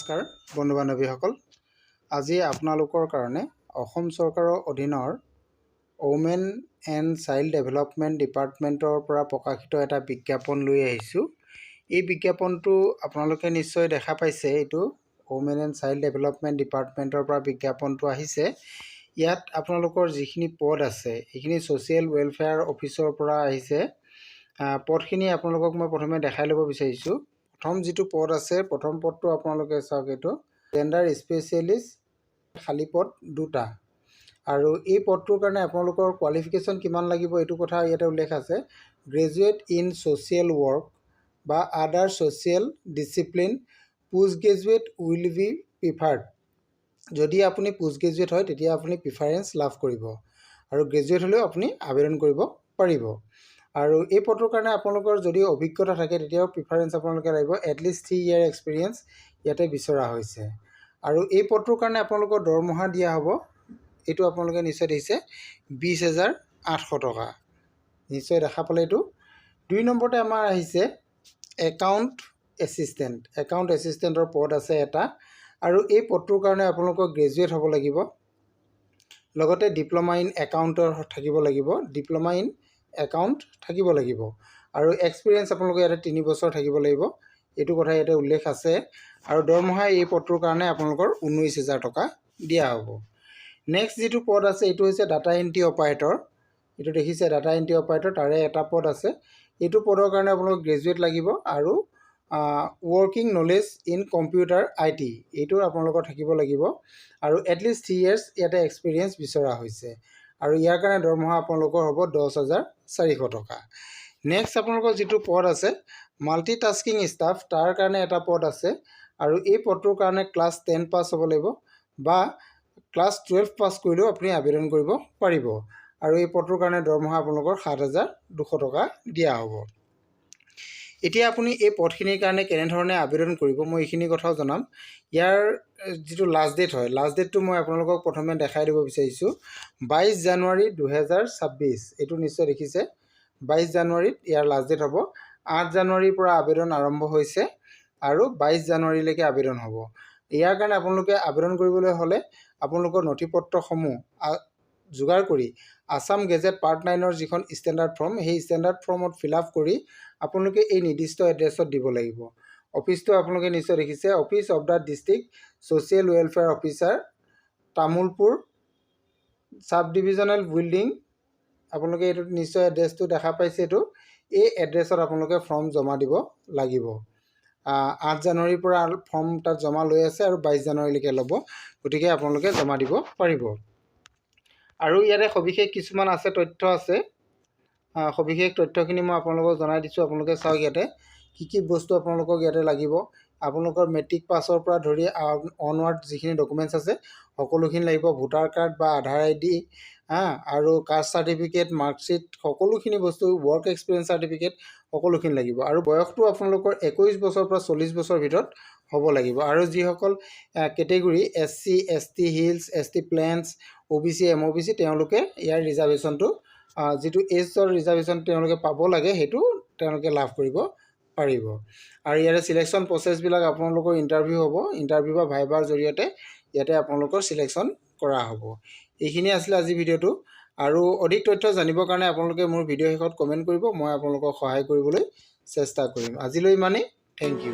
নমস্কাৰ বন্ধু বান্ধৱীসকল, আজি আপোনালোকৰ কাৰণে অসম চৰকাৰৰ অধীনৰ ওমেন এণ্ড চাইল্ড ডেভেলপমেণ্ট ডিপাৰ্টমেণ্টৰ পৰা প্ৰকাশিত এটা বিজ্ঞাপন লৈ আহিছোঁ। এই বিজ্ঞাপনটো আপোনালোকে নিশ্চয় দেখা পাইছে। এইটো ওমেন এণ্ড চাইল্ড ডেভেলপমেণ্ট ডিপাৰ্টমেণ্টৰ পৰা বিজ্ঞাপনটো আহিছে। ইয়াত আপোনালোকৰ যিখিনি পদ আছে এইখিনি ছ'চিয়েল ৱেলফেয়াৰ অফিচৰ পৰা আহিছে। পদখিনি আপোনালোকক মই প্ৰথমে দেখাই ল'ব বিচাৰিছোঁ। প্ৰথম যিটো পদ আছে, প্ৰথম পদটো আপোনালোকে চাওক, এইটো জেণ্ডাৰ স্পেচিয়েলিষ্ট, খালী পদ 2টা। আৰু এই পদটোৰ কাৰণে আপোনালোকৰ কোৱালিফিকেশ্যন কিমান লাগিব এইটো কথা ইয়াতে উল্লেখ আছে। গ্ৰেজুৱেট ইন ছ'চিয়েল ৱৰ্ক বা আদাৰ social discipline, post graduate will be preferred. যদি আপুনি পোষ্ট গ্ৰেজুৱেট হয় তেতিয়া আপুনি প্ৰিফাৰেঞ্চ লাভ কৰিব, আৰু গ্ৰেজুৱেট হ'লেও আপুনি আবেদন কৰিব পাৰিব। আৰু এই পদটোৰ কাৰণে আপোনালোকৰ যদি অভিজ্ঞতা থাকে তেতিয়াও প্ৰিফাৰেঞ্চ আপোনালোকে লাগিব। এটলিষ্ট 3 year এক্সপিৰিয়েঞ্চ ইয়াতে বিচৰা হৈছে। আৰু এই পদটোৰ কাৰণে আপোনালোকৰ দৰমহা দিয়া হ'ব, এইটো আপোনালোকে নিশ্চয় দেখিছে, 20,800 টকা। নিশ্চয় দেখা পালে এইটো। 2 নম্বৰতে আমাৰ আহিছে একাউণ্ট এছিষ্টেণ্ট। একাউণ্ট এছিষ্টেণ্টৰ পদ আছে এটা, আৰু এই পদটোৰ কাৰণে আপোনালোকৰ গ্ৰেজুৱেট হ'ব লাগিব, লগতে ডিপ্ল'মা ইন একাউণ্টৰ থাকিব লাগিব, ডিপ্ল'মা ইন একাউণ্ট থাকিব লাগিব, আৰু এক্সপিৰিয়েঞ্চ আপোনালোকে ইয়াতে 3 বছৰ থাকিব লাগিব। এইটো কথা ইয়াতে উল্লেখ আছে। আৰু দৰমহা এই পদটোৰ কাৰণে আপোনালোকৰ 19,000 টকা দিয়া হ'ব। নেক্সট যিটো পদ আছে এইটো হৈছে ডাটা এণ্ট্ৰি অপাৰেটৰ। এইটো দেখিছে, ডাটা এণ্ট্ৰি অপাৰেটৰ, তাৰে এটা পদ আছে। এইটো পদৰ কাৰণে আপোনালোক গ্ৰেজুৱেট লাগিব, আৰু working knowledge in computer IT এইটো আপোনালোকৰ থাকিব লাগিব, আৰু এটলিষ্ট 3 years ইয়াতে এক্সপিৰিয়েঞ্চ বিচৰা হৈছে। আৰু ইয়াৰ কাৰণে দৰমহা আপোনালোকৰ হ'ব 10,400 টকা। নেক্সট আপোনালোকৰ যিটো পদ আছে মাল্টিটাস্কিং ষ্টাফ, তাৰ কাৰণে এটা পদ আছে, আৰু এই পদটোৰ কাৰণে ক্লাছ 10 পাছ হ'ব লাগিব, বা ক্লাছ 12 পাছ কৰিলেও আপুনি আবেদন কৰিব পাৰিব। আৰু এই পদটোৰ কাৰণে দৰমহা আপোনালোকৰ 7,200 টকা দিয়া হ'ব। এতিয়া আপুনি এই পদখিনিৰ কাৰণে কেনেধৰণে আবেদন কৰিব মই এইখিনি কথাও জনাম। ইয়াৰ যিটো লাষ্ট ডেট হয়, লাষ্ট ডেটটো মই আপোনালোকক প্ৰথমে দেখাই দিব বিচাৰিছোঁ। 22 জানুৱাৰী 2026। এইটো নিশ্চয় দেখিছে, 22 জানুৱাৰীত ইয়াৰ লাষ্ট ডেট হ'ব। 8 জানুৱাৰীৰ পৰা আবেদন আৰম্ভ হৈছে, আৰু 22 জানুৱাৰীলৈকে আবেদন হ'ব। ইয়াৰ কাৰণে আপোনালোকে আবেদন কৰিবলৈ হ'লে আপোনালোকৰ নথিপত্ৰসমূহ যোগাৰ কৰি আছাম গেজেট পাৰ্ট 9ৰ যিখন ষ্টেণ্ডাৰ্ড ফৰ্ম, সেই ষ্টেণ্ডাৰ্ড ফৰ্মত ফিল আপ কৰি আপোনালোকে এই নিৰ্দিষ্ট এড্ৰেছত দিব লাগিব। অফিচটো আপোনালোকে নিশ্চয় দেখিছে, office of the district social welfare officer, Tamulpur চাব ডিভিজনেল বিল্ডিং। আপোনালোকে এইটো নিশ্চয় এড্ৰেছটো দেখা পাইছে। এইটো এই এড্ৰেছত আপোনালোকে ফৰ্ম জমা দিব লাগিব। 8 জানুৱাৰীৰ পৰা ফৰ্ম তাত জমা লৈ আছে, আৰু 22 জানুৱাৰীলৈকে ল'ব, গতিকে আপোনালোকে জমা দিব পাৰিব। আৰু ইয়াতে সবিশেষ কিছুমান আছে, তথ্য আছে। সবিশেষ তথ্যখিনি মই আপোনালোকক জনাই দিছোঁ। আপোনালোকে চাওক, ইয়াতে কি কি বস্তু আপোনালোকক ইয়াতে লাগিব। আপোনালোকৰ মেট্ৰিক পাছৰ পৰা ধৰি অনৱাৰ্ড যিখিনি ডকুমেণ্টছ আছে সকলোখিনি লাগিব। ভোটাৰ কাৰ্ড বা আধাৰ ID, আৰু কাষ্ট চাৰ্টিফিকেট, মাৰ্কশ্বিট, সকলোখিনি বস্তু, ৱৰ্ক এক্সপিৰিয়েঞ্চ চাৰ্টিফিকেট, সকলোখিনি লাগিব। আৰু বয়সটো আপোনালোকৰ 21 বছৰৰ পৰা 40 বছৰৰ ভিতৰত হ'ব লাগিব। আৰু যিসকল category SC ST hills, ST planes, OBC MOBC, তেওঁলোকে ইয়াৰ ৰিজাৰ্ভেশ্যনটো, যিটো এজৰ ৰিজাৰ্ভেশ্যন তেওঁলোকে পাব লাগে, সেইটো তেওঁলোকে লাভ কৰিব পাৰিব। আৰু ইয়াতে চিলেকশ্যন প্ৰচেছবিলাক আপোনালোকৰ ইণ্টাৰভিউ হ'ব। ইণ্টাৰভিউ বা ভাইভাৰ জৰিয়তে ইয়াতে আপোনালোকৰ চিলেকশ্যন কৰা হ'ব। এইখিনি আছিলে আজি ভিডিঅ'টো। আৰু অধিক তথ্য জানিবৰ কাৰণে আপোনালোকে মোৰ ভিডিঅ' শেষত কমেণ্ট কৰিব, মই আপোনালোকক সহায় কৰিবলৈ চেষ্টা কৰিম। আজিলৈ ইমানেই। Thank U.